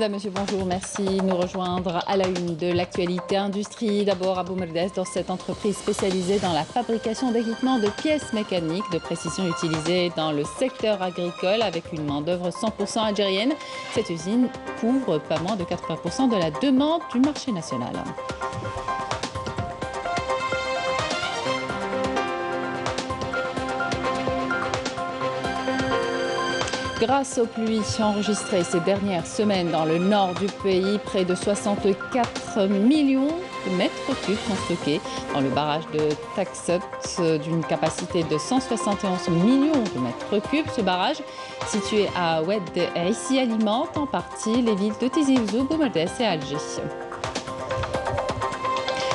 Madame, Monsieur, bonjour, merci de nous rejoindre à la une de l'actualité industrie. D'abord à Boumerdès, dans cette entreprise spécialisée dans la fabrication d'équipements de pièces mécaniques de précision utilisées dans le secteur agricole avec une main-d'œuvre 100% algérienne. Cette usine couvre pas moins de 80% de la demande du marché national. Grâce aux pluies enregistrées ces dernières semaines dans le nord du pays, près de 64 millions de mètres cubes sont stockés dans le barrage de Taksut d'une capacité de 171 millions de mètres cubes. Ce barrage, situé à Oued Aïssi, alimente en partie les villes de Tizi Ouzou, Boumerdès et Alger.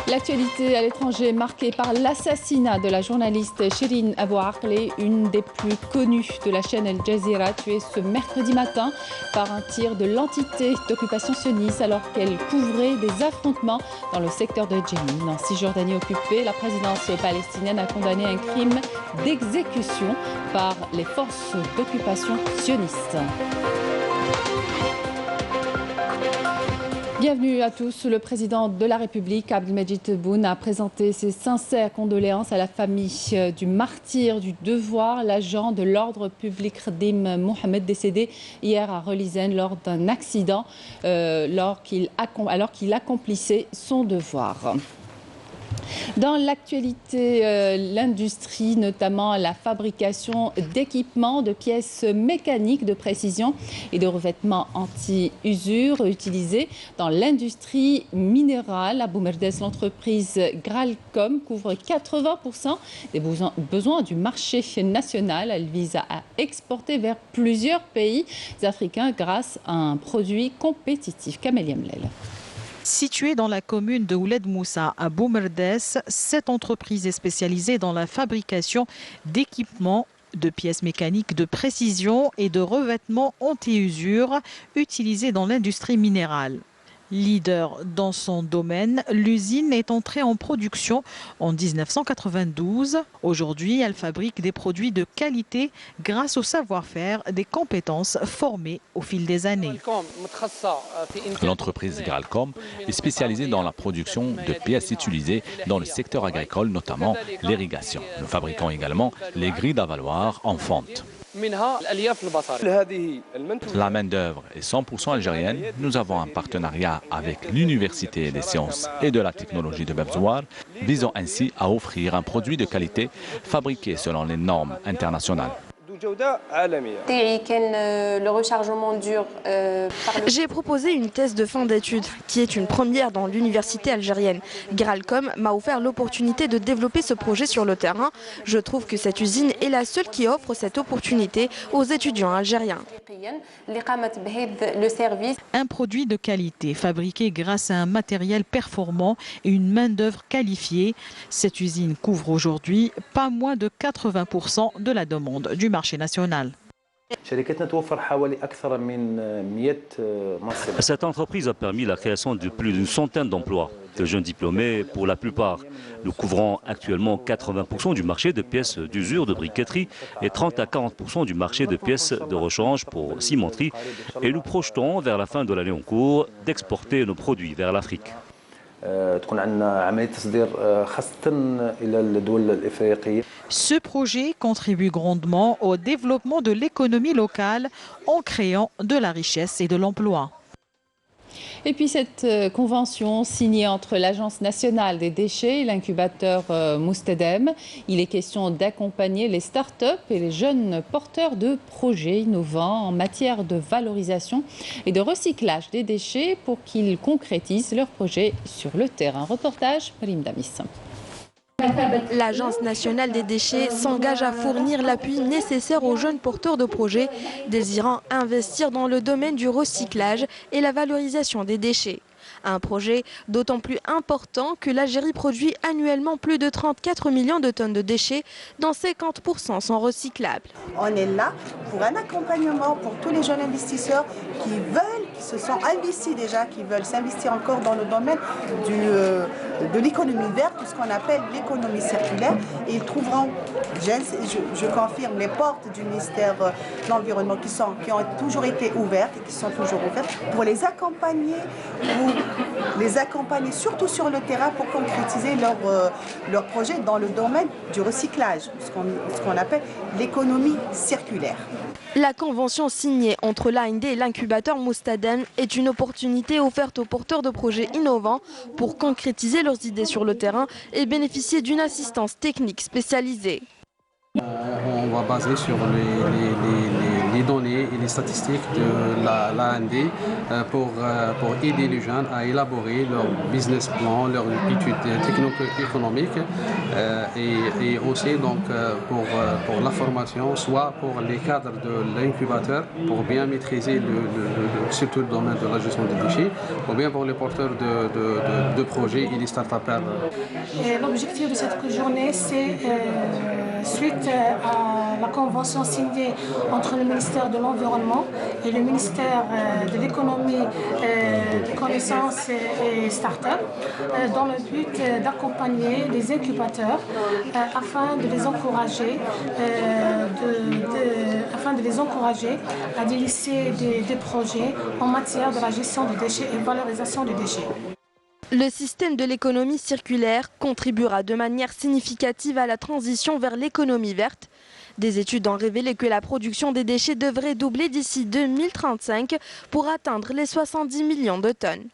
L'actualité à l'étranger marquée par l'assassinat de la journaliste Shirin Abu Akleh, une des plus connues de la chaîne Al Jazeera, tuée ce mercredi matin par un tir de l'entité d'occupation sioniste alors qu'elle couvrait des affrontements dans le secteur de Jenin. En Cisjordanie occupée, la présidence palestinienne a condamné un crime d'exécution par les forces d'occupation sionistes. Bienvenue à tous. Le président de la République, Abdelmadjid Tebboune, a présenté ses sincères condoléances à la famille du martyr du devoir, l'agent de l'ordre public Khadim Mohamed, décédé hier à Relizane lors d'un accident alors qu'il accomplissait son devoir. Dans l'actualité, l'industrie, notamment la fabrication d'équipements, de pièces mécaniques de précision et de revêtements anti-usure utilisés dans l'industrie minérale. À Boumerdès, l'entreprise Gralcom couvre 80% des besoins du marché national. Elle vise à exporter vers plusieurs pays africains grâce à un produit compétitif. Camélia Mlel. Située dans la commune de Ouled Moussa à Boumerdès, cette entreprise est spécialisée dans la fabrication d'équipements de pièces mécaniques de précision et de revêtements anti-usure utilisés dans l'industrie minérale. Leader dans son domaine, l'usine est entrée en production en 1992. Aujourd'hui, elle fabrique des produits de qualité grâce au savoir-faire des compétences formées au fil des années. L'entreprise Gralcom est spécialisée dans la production de pièces utilisées dans le secteur agricole, notamment l'irrigation. Nous fabriquons également les grilles d'avaloir en fonte. La main-d'œuvre est 100% algérienne. Nous avons un partenariat avec l'Université des sciences et de la technologie de Bebzouar, visant ainsi à offrir un produit de qualité fabriqué selon les normes internationales. Le rechargement dure J'ai proposé une thèse de fin d'études, qui est une première dans l'université algérienne. Gralcom m'a offert l'opportunité de développer ce projet sur le terrain. Je trouve que cette usine est la seule qui offre cette opportunité aux étudiants algériens. Un produit de qualité fabriqué grâce à un matériel performant et une main-d'œuvre qualifiée. Cette usine couvre aujourd'hui pas moins de 80% de la demande du marché national. Cette entreprise a permis la création de plus d'une centaine d'emplois de jeunes diplômés pour la plupart. Nous couvrons actuellement 80% du marché de pièces d'usure de briqueterie et 30 à 40% du marché de pièces de rechange pour cimenterie. Et nous projetons vers la fin de l'année en cours d'exporter nos produits vers l'Afrique. Ce projet contribue grandement au développement de l'économie locale en créant de la richesse et de l'emploi. Et puis cette convention signée entre l'Agence nationale des déchets et l'incubateur Moustadem, il est question d'accompagner les start-up et les jeunes porteurs de projets innovants en matière de valorisation et de recyclage des déchets pour qu'ils concrétisent leurs projets sur le terrain. Reportage, Marim Damis. L'Agence nationale des déchets s'engage à fournir l'appui nécessaire aux jeunes porteurs de projets désirant investir dans le domaine du recyclage et la valorisation des déchets. Un projet d'autant plus important que l'Algérie produit annuellement plus de 34 millions de tonnes de déchets, dont 50% sont recyclables. On est là pour un accompagnement pour tous les jeunes investisseurs qui veulent qui se sont investis déjà, qui veulent s'investir encore dans le domaine de l'économie verte, ce qu'on appelle l'économie circulaire. Et ils trouveront, je confirme, les portes du ministère de l'Environnement qui ont toujours été ouvertes et qui sont toujours ouvertes pour les accompagner surtout sur le terrain pour concrétiser leur projet dans le domaine du recyclage, ce qu'on appelle l'économie circulaire. La convention signée entre l'AND et l'incubateur Moustadem est une opportunité offerte aux porteurs de projets innovants pour concrétiser leurs idées sur le terrain et bénéficier d'une assistance technique spécialisée. On va baser sur les données et les statistiques de l'AND pour aider les jeunes à élaborer leur business plan, leur étude techno-économique et aussi donc pour la formation, soit pour les cadres de l'incubateur pour bien maîtriser surtout le domaine de la gestion des déchets, ou bien pour les porteurs de projets et les start-upers. L'objectif de cette journée, c'est suite à la convention signée entre le ministère de l'Environnement et le ministère de l'Économie, des Connaissances et Start-up, dans le but d'accompagner les incubateurs afin de les encourager à délaisser des projets en matière de la gestion des déchets et valorisation des déchets. Le système de l'économie circulaire contribuera de manière significative à la transition vers l'économie verte. Des études ont révélé que la production des déchets devrait doubler d'ici 2035 pour atteindre les 70 millions de tonnes.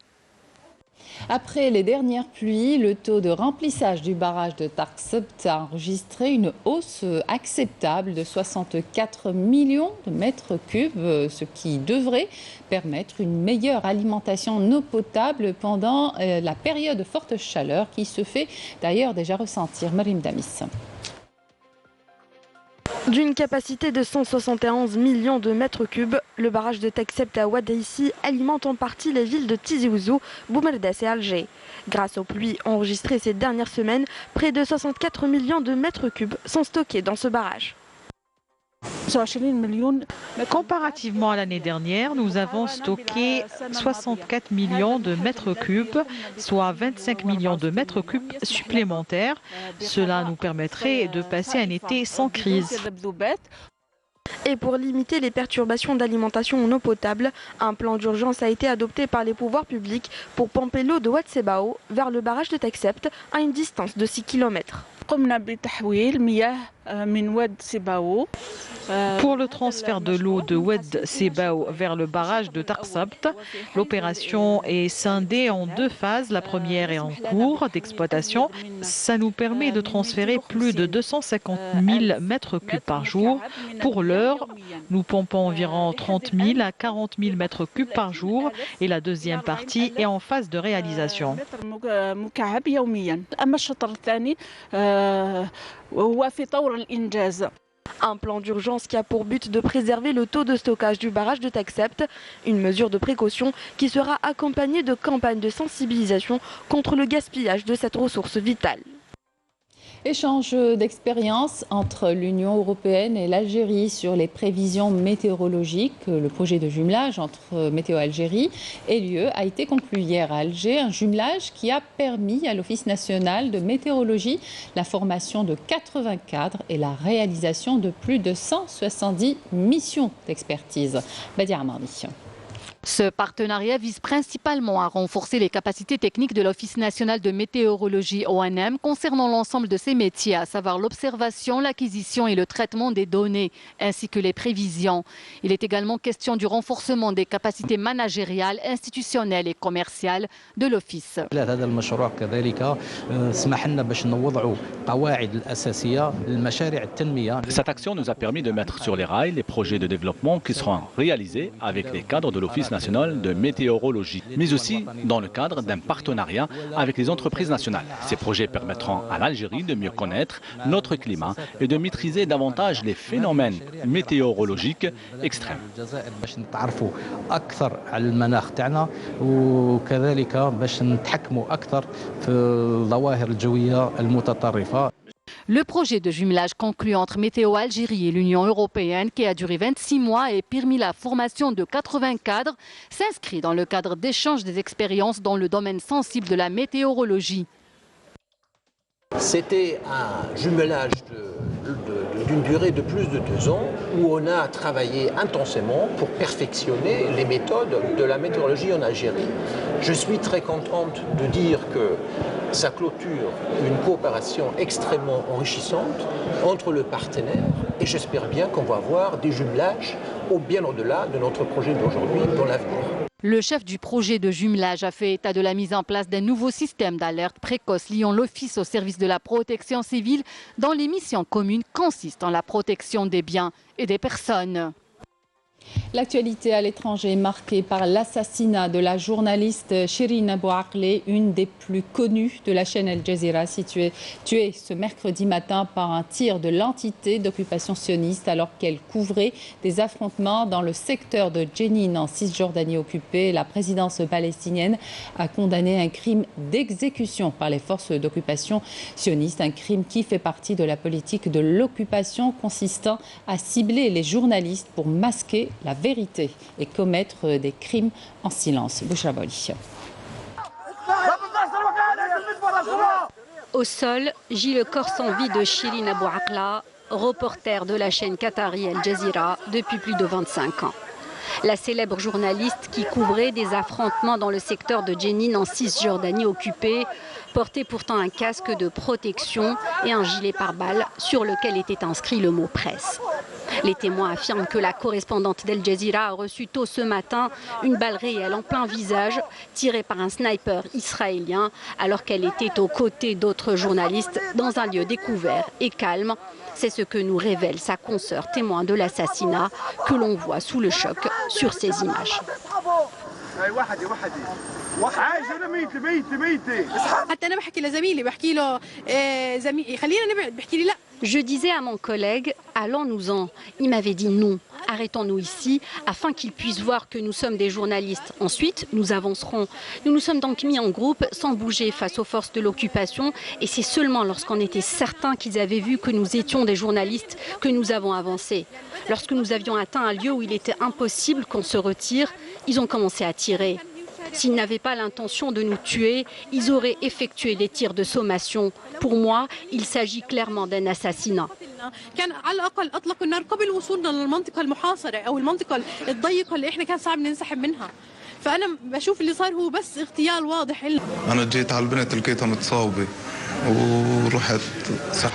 Après les dernières pluies, le taux de remplissage du barrage de Taksebt a enregistré une hausse acceptable de 64 millions de mètres cubes, ce qui devrait permettre une meilleure alimentation en eau potable pendant la période de forte chaleur qui se fait d'ailleurs déjà ressentir. Marim Damis. D'une capacité de 171 millions de mètres cubes, le barrage de Taksebt à Ouaddaïsi alimente en partie les villes de Tizi Ouzou, Boumerdès et Alger. Grâce aux pluies enregistrées ces dernières semaines, près de 64 millions de mètres cubes sont stockés dans ce barrage. Comparativement à l'année dernière, nous avons stocké 64 millions de mètres cubes, soit 25 millions de mètres cubes supplémentaires. Cela nous permettrait de passer un été sans crise. Et pour limiter les perturbations d'alimentation en eau potable, un plan d'urgence a été adopté par les pouvoirs publics pour pomper l'eau de Oued Sebao vers le barrage de Taksebt à une distance de 6 km. Pour le transfert de l'eau de Oued Sebao vers le barrage de Taksebt, l'opération est scindée en deux phases. La première est en cours d'exploitation. Ça nous permet de transférer plus de 250 000 mètres cubes par jour. Pour l'heure, nous pompons environ 30 000 à 40 000 mètres cubes par jour et la deuxième partie est en phase de réalisation. Un plan d'urgence qui a pour but de préserver le taux de stockage du barrage de Taksebt, une mesure de précaution qui sera accompagnée de campagnes de sensibilisation contre le gaspillage de cette ressource vitale. Échange d'expériences entre l'Union européenne et l'Algérie sur les prévisions météorologiques. Le projet de jumelage entre Météo Algérie et l'UE a été conclu hier à Alger. Un jumelage qui a permis à l'Office national de météorologie la formation de 80 cadres et la réalisation de plus de 170 missions d'expertise. Badia Amarni. Ce partenariat vise principalement à renforcer les capacités techniques de l'Office national de météorologie ONM concernant l'ensemble de ses métiers, à savoir l'observation, l'acquisition et le traitement des données, ainsi que les prévisions. Il est également question du renforcement des capacités managériales, institutionnelles et commerciales de l'Office. Cette action nous a permis de mettre sur les rails les projets de développement qui seront réalisés avec les cadres de l'Office national de météorologie, mais aussi dans le cadre d'un partenariat avec les entreprises nationales. Ces projets permettront à l'Algérie de mieux connaître notre climat et de maîtriser davantage les phénomènes météorologiques extrêmes. Le projet de jumelage conclu entre Météo Algérie et l'Union européenne, qui a duré 26 mois et permis la formation de 80 cadres, s'inscrit dans le cadre d'échange des expériences dans le domaine sensible de la météorologie. C'était un jumelage d'une durée de plus de 2 ans où on a travaillé intensément pour perfectionner les méthodes de la météorologie en Algérie. Je suis très contente de dire que ça clôture une coopération extrêmement enrichissante entre le partenaire et j'espère bien qu'on va avoir des jumelages bien au-delà de notre projet d'aujourd'hui dans l'avenir. Le chef du projet de jumelage a fait état de la mise en place d'un nouveau système d'alerte précoce liant l'Office au service de la protection civile dont les missions communes consistent en la protection des biens et des personnes. L'actualité à l'étranger est marquée par l'assassinat de la journaliste Shirin Abu Akleh, une des plus connues de la chaîne Al Jazeera, tuée ce mercredi matin par un tir de l'entité d'occupation sioniste alors qu'elle couvrait des affrontements dans le secteur de Jenin en Cisjordanie occupée. La présidence palestinienne a condamné un crime d'exécution par les forces d'occupation sionistes, un crime qui fait partie de la politique de l'occupation consistant à cibler les journalistes pour masquer la vérité et commettre des crimes en silence. Bouchra Boli. Au sol, gît le corps sans vie de Shirin Abu Akleh, reporter de la chaîne qatari Al Jazeera depuis plus de 25 ans. La célèbre journaliste qui couvrait des affrontements dans le secteur de Jenin en Cisjordanie occupée portait pourtant un casque de protection et un gilet pare-balles sur lequel était inscrit le mot presse. Les témoins affirment que la correspondante d'Al Jazeera a reçu tôt ce matin une balle réelle en plein visage tirée par un sniper israélien alors qu'elle était aux côtés d'autres journalistes dans un lieu découvert et calme. C'est ce que nous révèle sa consoeur témoin de l'assassinat que l'on voit sous le choc sur ces images. Je disais à mon collègue, allons-nous-en. Il m'avait dit non, arrêtons-nous ici afin qu'il puisse voir que nous sommes des journalistes. Ensuite, nous avancerons. Nous nous sommes donc mis en groupe sans bouger face aux forces de l'occupation et c'est seulement lorsqu'on était certain qu'ils avaient vu que nous étions des journalistes que nous avons avancé. Lorsque nous avions atteint un lieu où il était impossible qu'on se retire, ils ont commencé à tirer. S'ils n'avaient pas l'intention de nous tuer, ils auraient effectué des tirs de sommation. Pour moi, il s'agit clairement d'un assassinat.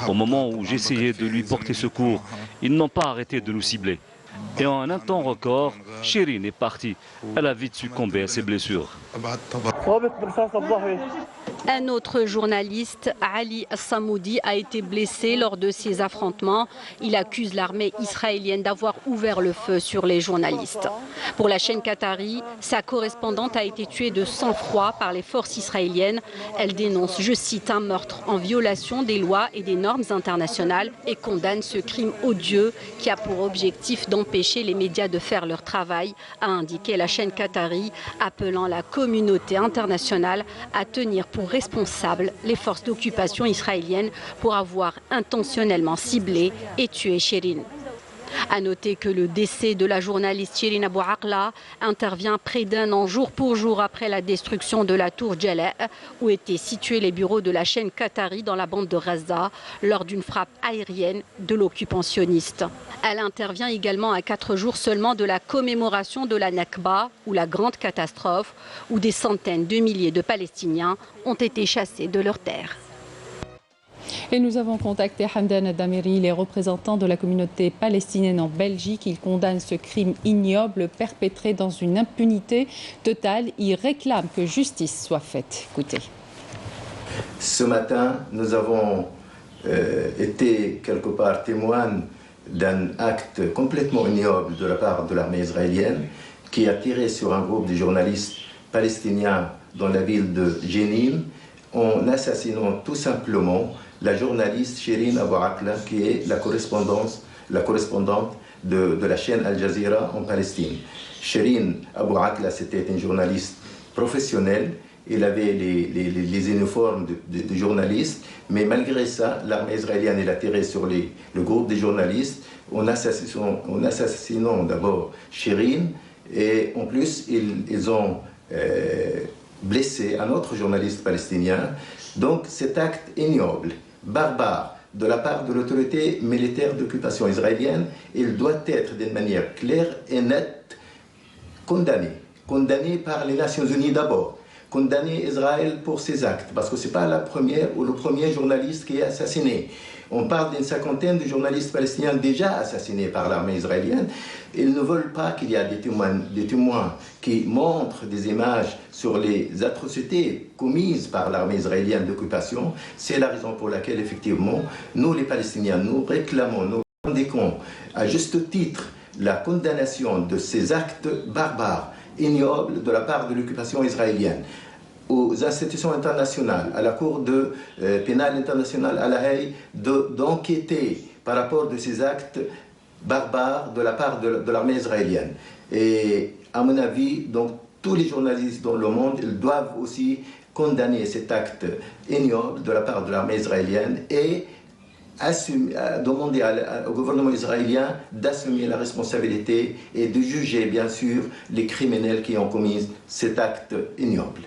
Au moment où j'essayais de lui porter secours, ils n'ont pas arrêté de nous cibler. Et en un temps record, Shirin est partie. Elle a vite succombé à ses blessures. Un autre journaliste, Ali Samoudi, a été blessé lors de ces affrontements. Il accuse l'armée israélienne d'avoir ouvert le feu sur les journalistes. Pour la chaîne qatari, sa correspondante a été tuée de sang-froid par les forces israéliennes. Elle dénonce, je cite, un meurtre en violation des lois et des normes internationales et condamne ce crime odieux qui a pour objectif d'empêcher les médias de faire leur travail, a indiqué la chaîne qatari, appelant la communauté internationale à tenir pour responsables les forces d'occupation israéliennes pour avoir intentionnellement ciblé et tué Shirin. A noter que le décès de la journaliste Shirin Abu Akleh intervient près d'un an jour pour jour après la destruction de la tour Jaleh où étaient situés les bureaux de la chaîne qatari dans la bande de Gaza lors d'une frappe aérienne de l'occupant sioniste. Elle intervient également à 4 jours seulement de la commémoration de la Nakba ou la grande catastrophe où des centaines de milliers de Palestiniens ont été chassés de leurs terres. Et nous avons contacté Hamdan Damiri, les représentants de la communauté palestinienne en Belgique. Ils condamnent ce crime ignoble perpétré dans une impunité totale. Ils réclament que justice soit faite. Écoutez. Ce matin, nous avons été quelque part témoins d'un acte complètement ignoble de la part de l'armée israélienne qui a tiré sur un groupe de journalistes palestiniens dans la ville de Jenin en assassinant tout simplement la journaliste Shirin Abu Akleh qui est la correspondante de la chaîne Al Jazeera en Palestine. Shirin Abu Akleh, c'était une journaliste professionnelle il avait les uniformes de journalistes, mais malgré ça, l'armée israélienne elle a tiré sur le groupe des journalistes en assassinant d'abord Shirin, et en plus ils ont blessé un autre journaliste palestinien. Donc cet acte ignoble, barbare, de la part de l'autorité militaire d'occupation israélienne, il doit être d'une manière claire et nette condamné par les Nations Unies d'abord, condamner Israël pour ses actes, parce que ce n'est pas la première ou le premier journaliste qui est assassiné. On parle d'une cinquantaine de journalistes palestiniens déjà assassinés par l'armée israélienne. Ils ne veulent pas qu'il y ait des témoins qui montrent des images sur les atrocités commises par l'armée israélienne d'occupation. C'est la raison pour laquelle, effectivement, nous les Palestiniens, nous réclamons, nous revendiquons à juste titre la condamnation de ces actes barbares, ignobles de la part de l'occupation israélienne, aux institutions internationales, à la Cour pénale internationale à La Haye, d'enquêter par rapport de ces actes barbares de la part de l'armée israélienne. Et à mon avis, donc, tous les journalistes dans le monde, ils doivent aussi condamner cet acte ignoble de la part de l'armée israélienne et demander au gouvernement israélien d'assumer la responsabilité et de juger, bien sûr, les criminels qui ont commis cet acte ignoble.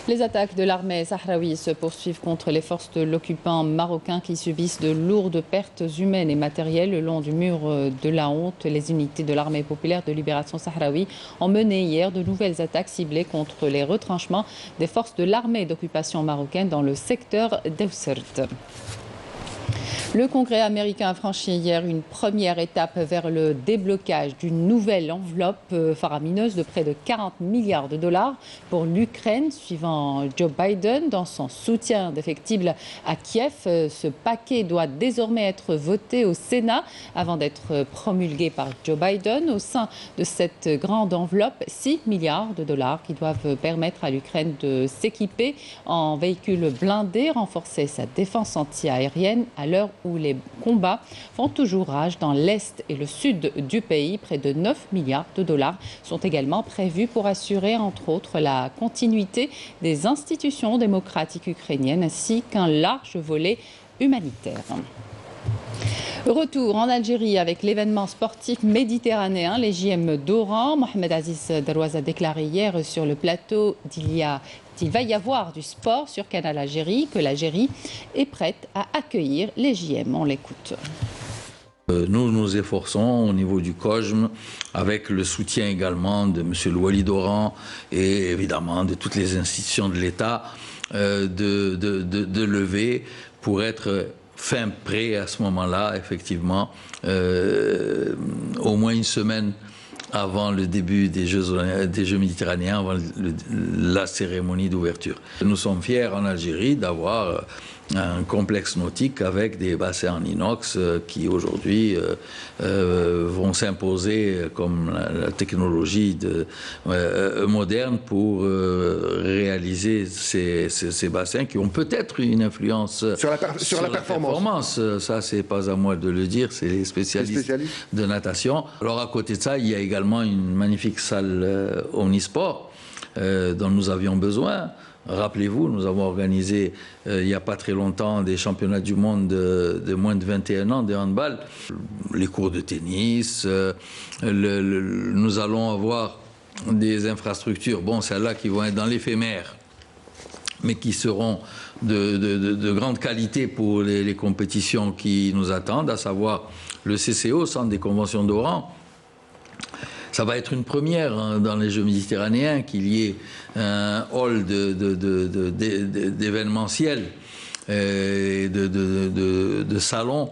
Les attaques de l'armée sahraoui se poursuivent contre les forces de l'occupant marocain qui subissent de lourdes pertes humaines et matérielles le long du mur de la honte. Les unités de l'armée populaire de libération sahraoui ont mené hier de nouvelles attaques ciblées contre les retranchements des forces de l'armée d'occupation marocaine dans le secteur d'Ewsert. Le Congrès américain a franchi hier une première étape vers le déblocage d'une nouvelle enveloppe faramineuse de près de 40 milliards de dollars pour l'Ukraine, suivant Joe Biden dans son soutien indéfectible à Kiev. Ce paquet doit désormais être voté au Sénat avant d'être promulgué par Joe Biden. Au sein de cette grande enveloppe, 6 milliards de dollars qui doivent permettre à l'Ukraine de s'équiper en véhicules blindés, renforcer sa défense anti-aérienne à l'heure où les combats font toujours rage dans l'est et le sud du pays. Près de 9 milliards de dollars sont également prévus pour assurer, entre autres, la continuité des institutions démocratiques ukrainiennes ainsi qu'un large volet humanitaire. Retour en Algérie avec l'événement sportif méditerranéen, les JM d'Oran. Mohamed Aziz Darouaz a déclaré hier sur le plateau qu'il va y avoir du sport sur Canal Algérie, que l'Algérie est prête à accueillir les JM. On l'écoute. Nous nous efforçons au niveau du COJM, avec le soutien également de M. Louali Doran et évidemment de toutes les institutions de l'État, de lever pour être fin prêt à ce moment-là, effectivement, au moins une semaine avant le début des Jeux méditerranéens, avant la cérémonie d'ouverture. Nous sommes fiers en Algérie d'avoir un complexe nautique avec des bassins en inox qui aujourd'hui vont s'imposer comme la technologie moderne pour réaliser ces bassins qui ont peut-être une influence sur la performance. Ça, c'est pas à moi de le dire, c'est les spécialistes de natation. Alors à côté de ça, il y a également une magnifique salle omnisport dont nous avions besoin. Rappelez-vous, nous avons organisé il n'y a pas très longtemps des championnats du monde de moins de 21 ans de handball, les cours de tennis, nous allons avoir des infrastructures, bon, celles-là qui vont être dans l'éphémère, mais qui seront de grande qualité pour les compétitions qui nous attendent, à savoir le CCO, Centre des conventions d'Oran. Ça va être une première dans les Jeux méditerranéens qu'il y ait un hall d'événementiel et de salons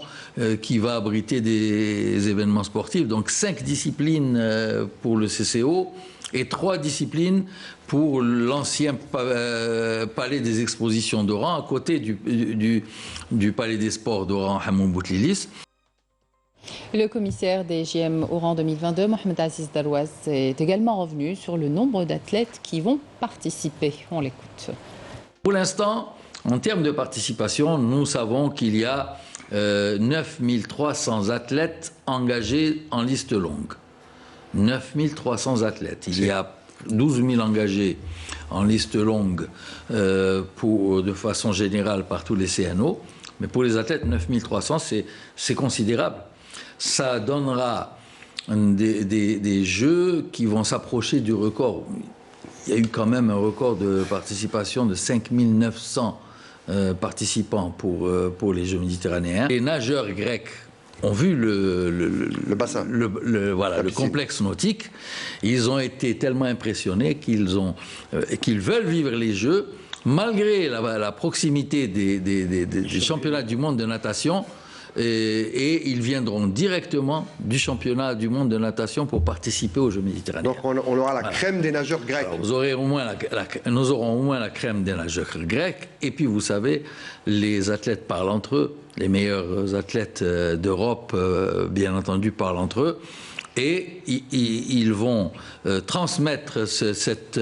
qui va abriter des événements sportifs. Donc 5 disciplines pour le CCO et 3 disciplines pour l'ancien palais des expositions d'Oran, à côté du palais des sports d'Oran, Hamoum Boutlilis. Le commissaire des JM Oran 2022, Mohamed Aziz Darouaz, est également revenu sur le nombre d'athlètes qui vont participer. On l'écoute. Pour l'instant, en termes de participation, nous savons qu'il y a 9300 athlètes engagés en liste longue. 9300 athlètes. Il y a 12 000 engagés en liste longue de façon générale par tous les CNO. Mais pour les athlètes, 9 300, c'est considérable. Ça donnera des jeux qui vont s'approcher du record. Il y a eu quand même un record de participation de 5 900 participants pour les Jeux méditerranéens. Les nageurs grecs ont vu le bassin, le complexe nautique. Ils ont été tellement impressionnés qu'ils veulent vivre les Jeux, malgré la proximité des championnats du monde de natation. Et ils viendront directement du championnat du monde de natation pour participer aux Jeux méditerranéens. Donc on aura la crème des nageurs grecs. Alors, nous aurons au moins la crème des nageurs grecs. Et puis vous savez, les athlètes parlent entre eux. Les meilleurs athlètes d'Europe, bien entendu, parlent entre eux. Et ils vont transmettre cette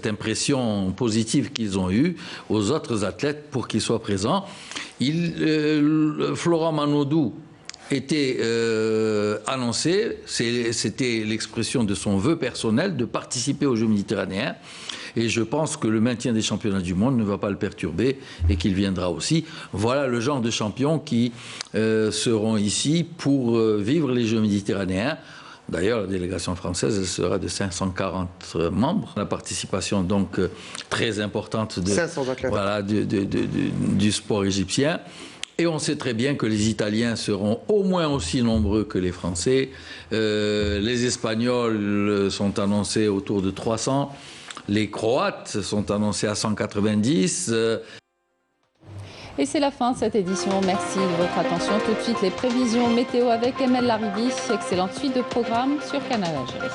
impression positive qu'ils ont eue aux autres athlètes pour qu'ils soient présents. Florent Manodou était annoncé, c'était l'expression de son vœu personnel de participer aux Jeux méditerranéens. Et je pense que le maintien des championnats du monde ne va pas le perturber et qu'il viendra aussi. Voilà le genre de champions qui seront ici pour vivre les Jeux méditerranéens. D'ailleurs, la délégation française sera de 540 membres. La participation donc très importante du sport égyptien. Et on sait très bien que les Italiens seront au moins aussi nombreux que les Français. Les Espagnols sont annoncés autour de 300. Les Croates sont annoncés à 190. Et c'est la fin de cette édition. Merci de votre attention. Tout de suite, les prévisions météo avec Emel Larivi. Excellente suite de programmes sur Canal Algérie.